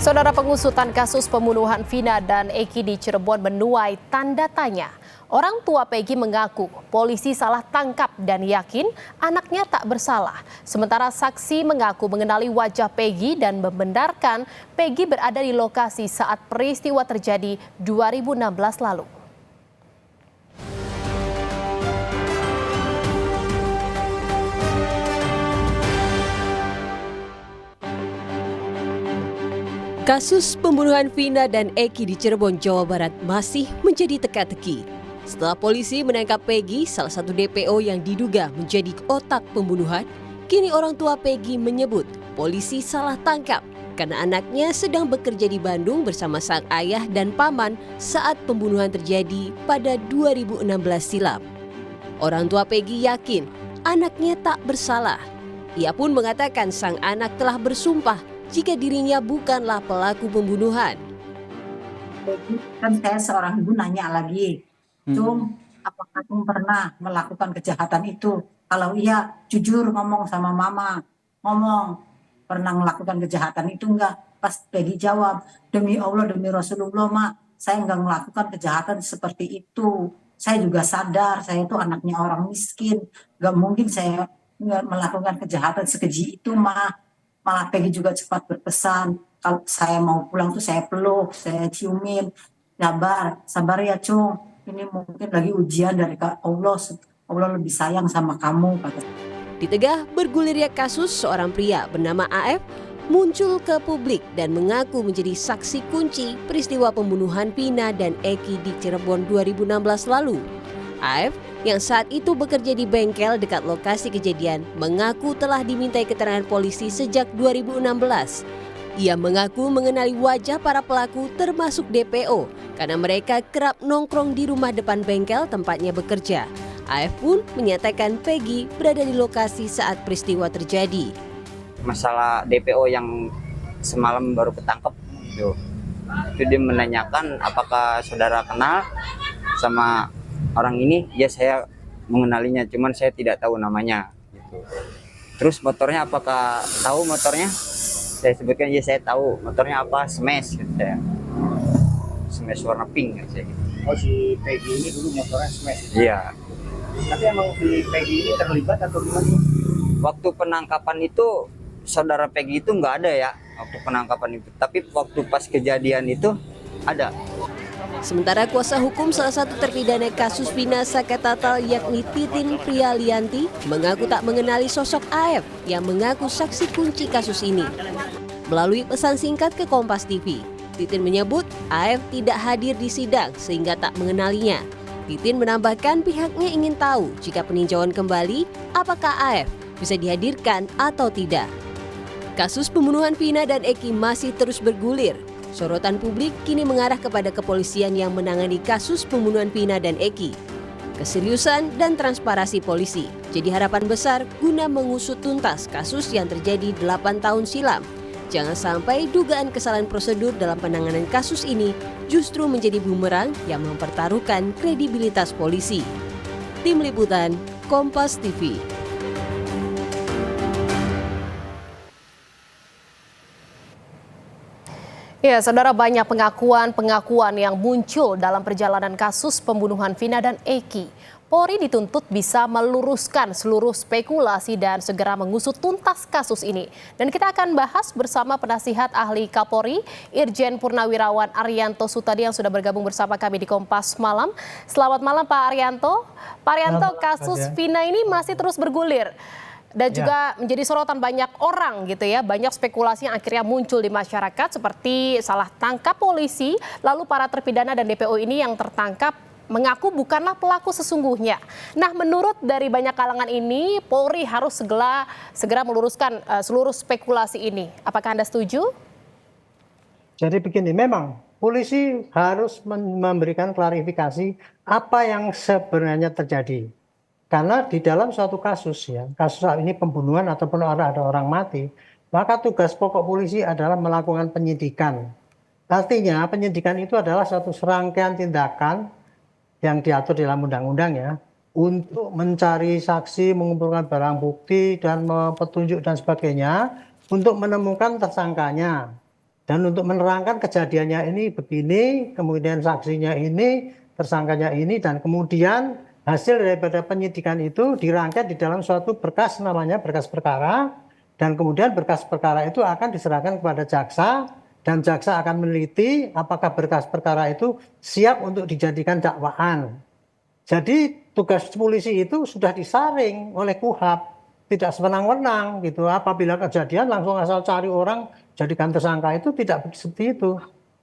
Saudara, pengusutan kasus pembunuhan Vina dan Eki di Cirebon menuai tanda tanya. Orang tua Peggy mengaku polisi salah tangkap dan yakin anaknya tak bersalah. Sementara saksi mengaku mengenali wajah Peggy dan membenarkan Peggy berada di lokasi saat peristiwa terjadi 2016 lalu. Kasus pembunuhan Vina dan Eki di Cirebon, Jawa Barat masih menjadi teka-teki. Setelah polisi menangkap Peggy, salah satu DPO yang diduga menjadi otak pembunuhan, kini orang tua Peggy menyebut polisi salah tangkap karena anaknya sedang bekerja di Bandung bersama sang ayah dan paman saat pembunuhan terjadi pada 2016 silam. Orang tua Peggy yakin anaknya tak bersalah. Ia pun mengatakan sang anak telah bersumpah jika dirinya bukanlah pelaku pembunuhan. Kan saya seorang ibu nanya lagi, Cung, apakah Cung pernah melakukan kejahatan itu? Kalau iya, jujur ngomong sama mama, ngomong pernah melakukan kejahatan itu enggak? Pas Peggy jawab, demi Allah, demi Rasulullah, Mak, saya enggak melakukan kejahatan seperti itu. Saya juga sadar, saya itu anaknya orang miskin, enggak mungkin saya melakukan kejahatan sekeji itu, Mak. Malah Peggy juga cepat berpesan, kalau saya mau pulang tuh saya peluk, saya ciumin, sabar ya Cung, ini mungkin lagi ujian dari Allah, Allah lebih sayang sama kamu, kata. Di tengah bergulirnya kasus, seorang pria bernama AF muncul ke publik dan mengaku menjadi saksi kunci peristiwa pembunuhan Vina dan Eki di Cirebon 2016 lalu. AF yang saat itu bekerja di bengkel dekat lokasi kejadian mengaku telah dimintai keterangan polisi sejak 2016. Ia mengaku mengenali wajah para pelaku termasuk DPO karena mereka kerap nongkrong di rumah depan bengkel tempatnya bekerja. AF pun menyatakan Peggy berada di lokasi saat peristiwa terjadi. Masalah DPO yang semalam baru ketangkep itu dia menanyakan apakah saudara kenal sama orang ini. Ya, saya mengenalinya, cuman saya tidak tahu namanya gitu. Terus motornya, apakah tahu motornya? Saya sebutkan, ya saya tahu motornya apa, Smash gitu saya. Smash warna pink gitu saya gitu. Oh, si Peggy ini dulu motornya Smash? Iya. Tapi emang si Peggy ini terlibat atau gimana? Waktu penangkapan itu saudara Peggy itu nggak ada ya waktu penangkapan itu, tapi waktu pas kejadian itu ada. Sementara kuasa hukum salah satu terpidana kasus Vina Saketatal yakni Titin Prialianti mengaku tak mengenali sosok AF yang mengaku saksi kunci kasus ini. Melalui pesan singkat ke Kompas TV, Titin menyebut AF tidak hadir di sidang sehingga tak mengenalinya. Titin menambahkan pihaknya ingin tahu jika peninjauan kembali apakah AF bisa dihadirkan atau tidak. Kasus pembunuhan Vina dan Eki masih terus bergulir. Sorotan publik kini mengarah kepada kepolisian yang menangani kasus pembunuhan Vina dan Eki. Keseriusan dan transparansi polisi jadi harapan besar guna mengusut tuntas kasus yang terjadi 8 tahun silam. Jangan sampai dugaan kesalahan prosedur dalam penanganan kasus ini justru menjadi bumerang yang mempertaruhkan kredibilitas polisi. Tim Liputan, Kompas TV. Ya, saudara, banyak pengakuan yang muncul dalam perjalanan kasus pembunuhan Vina dan Eki. Polri dituntut bisa meluruskan seluruh spekulasi dan segera mengusut tuntas kasus ini. Dan kita akan bahas bersama penasihat ahli Kapolri, Irjen Purnawirawan Arianto Sutadi yang sudah bergabung bersama kami di Kompas Malam. Selamat malam Pak Arianto. Pak Arianto, kasus Vina ini masih terus bergulir dan juga menjadi sorotan banyak orang gitu ya. Banyak spekulasi yang akhirnya muncul di masyarakat seperti salah tangkap polisi, lalu para terpidana dan DPO ini yang tertangkap mengaku bukanlah pelaku sesungguhnya. Nah, menurut dari banyak kalangan ini, Polri harus segera meluruskan seluruh spekulasi ini. Apakah Anda setuju? Jadi begini, memang polisi harus memberikan klarifikasi apa yang sebenarnya terjadi. Karena di dalam suatu kasus ya, kasus ini pembunuhan ataupun ada orang mati, maka tugas pokok polisi adalah melakukan penyidikan. Artinya penyidikan itu adalah suatu serangkaian tindakan yang diatur dalam undang-undang ya, untuk mencari saksi, mengumpulkan barang bukti dan petunjuk dan sebagainya untuk menemukan tersangkanya. dan untuk menerangkan kejadiannya ini begini, kemudian saksinya ini, tersangkanya ini, dan kemudian hasil daripada penyidikan itu dirangkai di dalam suatu berkas namanya berkas perkara, dan kemudian berkas perkara itu akan diserahkan kepada jaksa, dan jaksa akan meneliti apakah berkas perkara itu siap untuk dijadikan dakwaan. Jadi tugas polisi itu sudah disaring oleh KUHAP, tidak sewenang-wenang gitu. Apabila kejadian langsung asal cari orang jadikan tersangka, itu tidak seperti itu.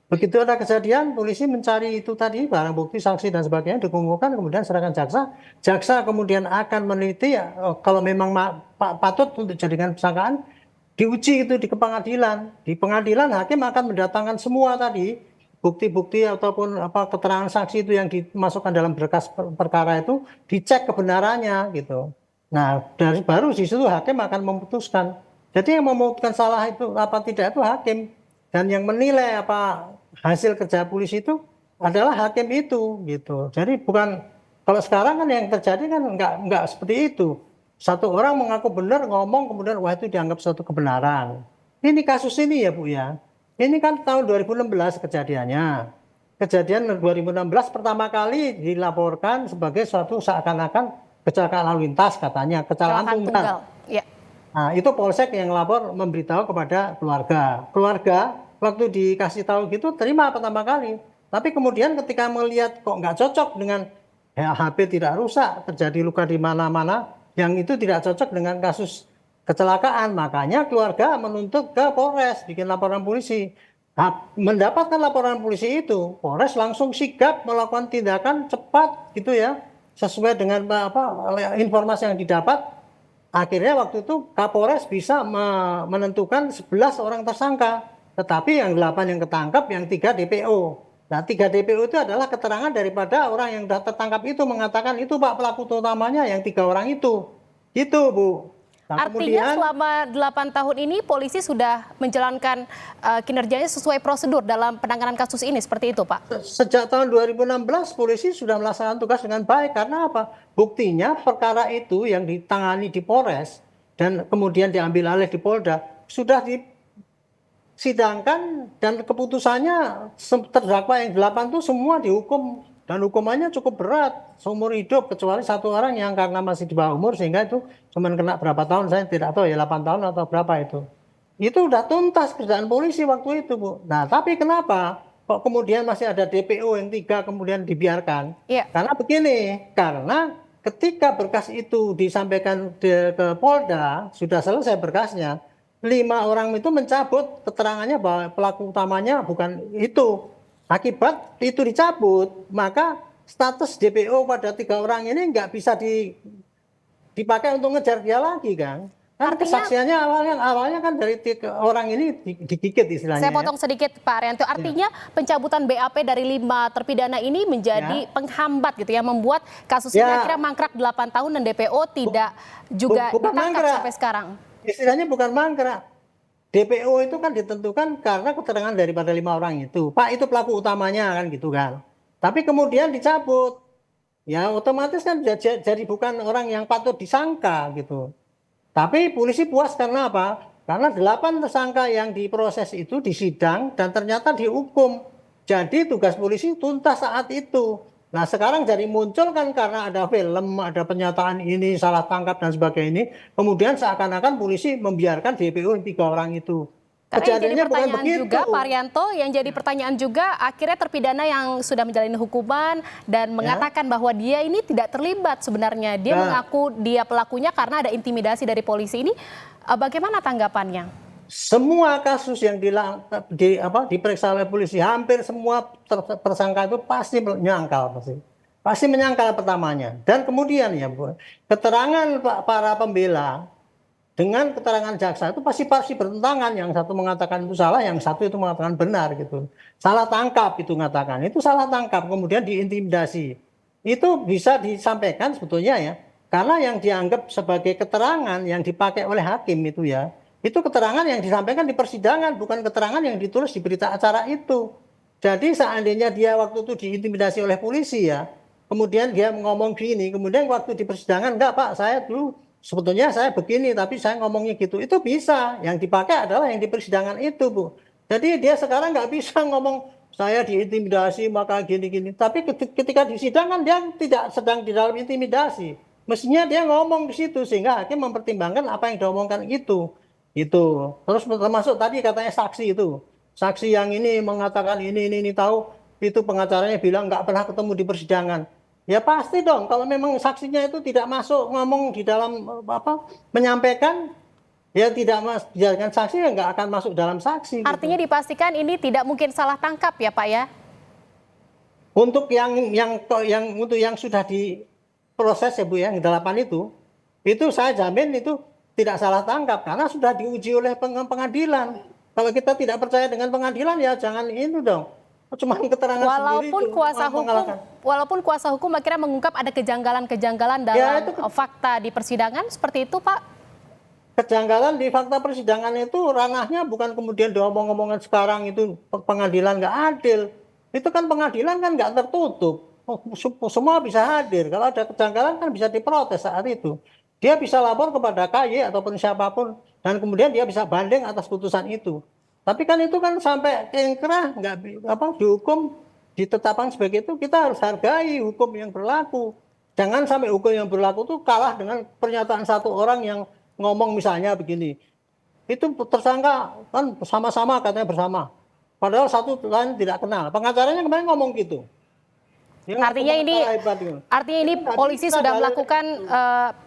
Begitu ada kejadian, polisi mencari itu tadi barang bukti, saksi dan sebagainya, dikumpulkan, kemudian serahkan jaksa. Jaksa kemudian akan meneliti ya, kalau memang patut untuk jadikan tersangkaan, diuji itu di pengadilan. Di pengadilan hakim akan mendatangkan semua tadi bukti-bukti ataupun keterangan saksi itu yang dimasukkan dalam berkas perkara itu, dicek kebenarannya gitu. Nah, dari baru di situ hakim akan memutuskan. Jadi yang memutuskan salah itu apa tidak itu hakim, dan yang menilai apa hasil kerja polisi itu adalah hakim itu gitu. Jadi bukan, kalau sekarang kan yang terjadi kan nggak seperti itu. Satu orang mengaku benar ngomong kemudian wah itu dianggap suatu kebenaran. Ini kasus ini ya Bu ya. Ini kan tahun 2016 kejadiannya. Kejadian 2016 pertama kali dilaporkan sebagai suatu seakan-akan kecelakaan lalu lintas, katanya kecelakaan tunggal. Ya. Nah, itu polsek yang lapor memberitahu kepada keluarga. Keluarga waktu dikasih tahu gitu terima pertama kali. Tapi kemudian ketika melihat kok nggak cocok dengan HP tidak rusak, terjadi luka di mana-mana, yang itu tidak cocok dengan kasus kecelakaan, makanya keluarga menuntut ke Polres, bikin laporan polisi. Nah, mendapatkan laporan polisi itu, Polres langsung sigap melakukan tindakan cepat gitu ya, sesuai dengan informasi yang didapat. Akhirnya waktu itu Kapolres bisa menentukan 11 orang tersangka, tetapi yang 8 yang ketangkap, yang 3 DPO. Nah, 3 DPO itu adalah keterangan daripada orang yang tertangkap itu mengatakan itu Pak pelaku utamanya yang 3 orang itu. Gitu Bu. Nah, Artinya kemudian, selama 8 tahun ini polisi sudah menjalankan kinerjanya sesuai prosedur dalam penanganan kasus ini, seperti itu Pak? sejak tahun 2016 polisi sudah melaksanakan tugas dengan baik. Karena apa? Buktinya perkara itu yang ditangani di Polres dan kemudian diambil alih di Polda sudah disidangkan, dan keputusannya terdakwa yang 8 itu semua dihukum, dan hukumannya cukup berat, seumur hidup, kecuali 1 orang yang karena masih di bawah umur sehingga itu cuma kena berapa tahun, saya tidak tahu ya, 8 tahun atau berapa itu. Itu udah tuntas kerjaan polisi waktu itu Bu. Nah tapi kenapa kok kemudian masih ada DPO yang 3 kemudian dibiarkan? Iya. Karena begini, karena ketika berkas itu disampaikan ke Polda, sudah selesai berkasnya, 5 orang itu mencabut keterangannya bahwa pelaku utamanya bukan itu. Akibat itu dicabut, maka status DPO pada 3 orang ini nggak bisa dipakai untuk ngejar dia lagi kan. Kan kesaksiannya awalnya kan dari 3 orang ini digigit istilahnya. Saya potong sedikit Pak Arianto. Artinya pencabutan BAP dari 5 terpidana ini menjadi penghambat gitu ya, membuat kasus ini akhirnya mangkrak 8 tahun dan DPO tidak juga ditangkap sampai sekarang. Istilahnya bukan mangkrak. DPO itu kan ditentukan karena keterangan daripada 5 orang itu. Pak itu pelaku utamanya kan gitu kan. Tapi kemudian dicabut. Ya otomatis kan jadi bukan orang yang patut disangka gitu. Tapi polisi puas karena apa? Karena 8 tersangka yang diproses itu disidang dan ternyata dihukum. Jadi tugas polisi tuntas saat itu. Nah sekarang jadi muncul kan karena ada film, ada pernyataan ini, salah tangkap dan sebagainya ini. Kemudian seakan-akan polisi membiarkan DPO 3 orang itu. Karena yang jadi pertanyaan juga Pak Arianto, yang jadi pertanyaan juga akhirnya terpidana yang sudah menjalani hukuman dan mengatakan bahwa dia ini tidak terlibat sebenarnya. Dia mengaku dia pelakunya karena ada intimidasi dari polisi ini. Bagaimana tanggapannya? Semua kasus yang diperiksa oleh polisi, hampir semua tersangka itu pasti menyangkal, pasti menyangkal pertamanya. Dan kemudian ya Bu, keterangan para pembela dengan keterangan jaksa itu pasti bertentangan. Yang satu mengatakan itu salah, yang satu itu mengatakan benar gitu. Salah tangkap itu mengatakan, itu salah tangkap, kemudian diintimidasi. Itu bisa disampaikan sebetulnya ya, karena yang dianggap sebagai keterangan yang dipakai oleh hakim itu ya, itu keterangan yang disampaikan di persidangan, bukan keterangan yang ditulis di berita acara itu. Jadi seandainya dia waktu itu diintimidasi oleh polisi ya, kemudian dia ngomong gini, kemudian waktu di persidangan, enggak Pak, saya dulu sebetulnya saya begini, tapi saya ngomongnya gitu. Itu bisa, yang dipakai adalah yang di persidangan itu Bu. Jadi dia sekarang nggak bisa ngomong saya diintimidasi maka gini-gini. Tapi ketika di sidang kan dia tidak sedang di dalam intimidasi. Mestinya dia ngomong di situ sehingga hakim mempertimbangkan apa yang diomongkan itu. Itu. Terus termasuk tadi katanya saksi itu. Saksi yang ini mengatakan ini tahu, itu pengacaranya bilang nggak pernah ketemu di persidangan. Ya pasti dong kalau memang saksinya itu tidak masuk ngomong di dalam menyampaikan, ya tidak dijadikan saksi, ya nggak akan masuk dalam saksi. Artinya dipastikan ini tidak mungkin salah tangkap ya Pak ya? Untuk yang sudah diproses ya Bu ya, yang 8 itu saya jamin itu tidak salah tangkap karena sudah diuji oleh pengadilan. Kalau kita tidak percaya dengan pengadilan ya jangan itu dong. Cuma keterangan sendiri itu, walaupun kuasa hukum akhirnya mengungkap ada kejanggalan-kejanggalan dalam ya, fakta di persidangan seperti itu Pak? Kejanggalan di fakta persidangan itu ranahnya bukan kemudian diomong-omongan sekarang itu pengadilan nggak adil. Itu kan pengadilan kan nggak tertutup. Semua bisa hadir. Kalau ada kejanggalan kan bisa diprotes saat itu. Dia bisa lapor kepada KY ataupun siapapun dan kemudian dia bisa banding atas putusan itu. Tapi kan itu kan sampai ingkrah nggak dihukum, ditetapkan sebagai itu, kita harus hargai hukum yang berlaku. Jangan sampai hukum yang berlaku itu kalah dengan pernyataan satu orang yang ngomong misalnya begini. Itu tersangka kan sama-sama katanya bersama. Padahal satu lain tidak kenal. Pengacaranya kemarin ngomong gitu. Artinya ini polisi sudah melakukan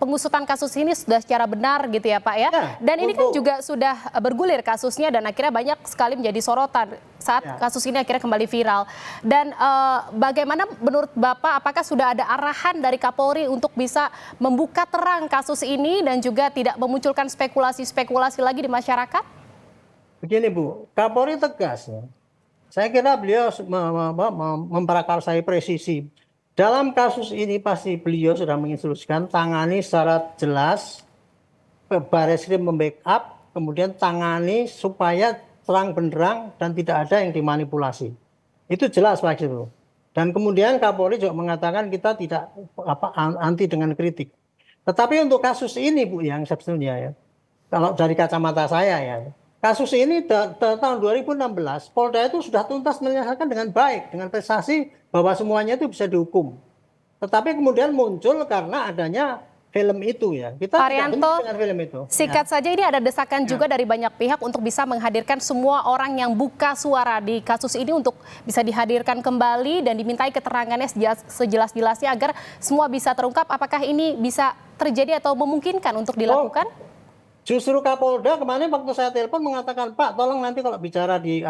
pengusutan kasus ini sudah secara benar gitu ya Pak ya. Dan ini kan juga sudah bergulir kasusnya dan akhirnya banyak sekali menjadi sorotan saat kasus ini akhirnya kembali viral. Dan bagaimana menurut Bapak, apakah sudah ada arahan dari Kapolri untuk bisa membuka terang kasus ini dan juga tidak memunculkan spekulasi-spekulasi lagi di masyarakat? Begini Bu, Kapolri tegas ya. Saya kira beliau memprakarsai presisi. Dalam kasus ini pasti beliau sudah menginstruksikan tangani secara jelas, Barreskrim membackup, kemudian tangani supaya terang benderang dan tidak ada yang dimanipulasi. Itu jelas Pak itu. Dan kemudian Kapolri juga mengatakan kita tidak anti dengan kritik. Tetapi untuk kasus ini Bu yang sebetulnya ya, kalau dari kacamata saya ya, kasus ini tahun 2016, Polda itu sudah tuntas menyelesaikan dengan baik, dengan prestasi bahwa semuanya itu bisa dihukum. Tetapi kemudian muncul karena adanya film itu ya. Kita tidak benci dengan film itu. Singkat saja ini ada desakan juga dari banyak pihak untuk bisa menghadirkan semua orang yang buka suara di kasus ini untuk bisa dihadirkan kembali dan dimintai keterangannya sejelas-jelasnya agar semua bisa terungkap. Apakah ini bisa terjadi atau memungkinkan untuk dilakukan? Justru Kapolda kemarin waktu saya telepon mengatakan, Pak, tolong nanti kalau bicara di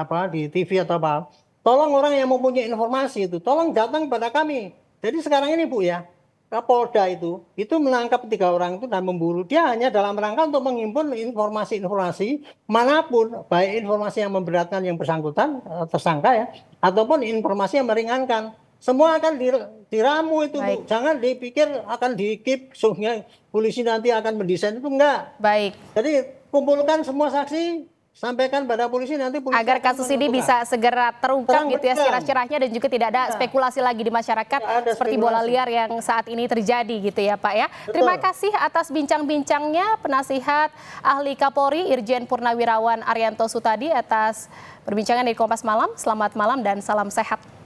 TV atau apa, tolong orang yang mempunyai informasi itu, tolong datang kepada kami. Jadi sekarang ini Bu ya, Kapolda itu menangkap 3 orang itu dan memburu. Dia hanya dalam rangka untuk menghimpun informasi-informasi manapun, baik informasi yang memberatkan yang bersangkutan, tersangka ya, ataupun informasi yang meringankan. Semua akan diramu itu, Bu. Jangan dipikir akan di-keep, sehingga polisi nanti akan mendesain, itu enggak. Baik. Jadi kumpulkan semua saksi, sampaikan pada polisi, nanti polisi agar kasus ini bisa segera terungkap gitu ya cerah-cerahnya dan juga tidak ada spekulasi lagi di masyarakat seperti bola liar yang saat ini terjadi gitu ya Pak ya. Terima kasih atas bincang-bincangnya penasihat ahli Kapolri Irjen Purnawirawan Arianto Sutadi atas perbincangan di Kompas Malam. Selamat malam dan salam sehat.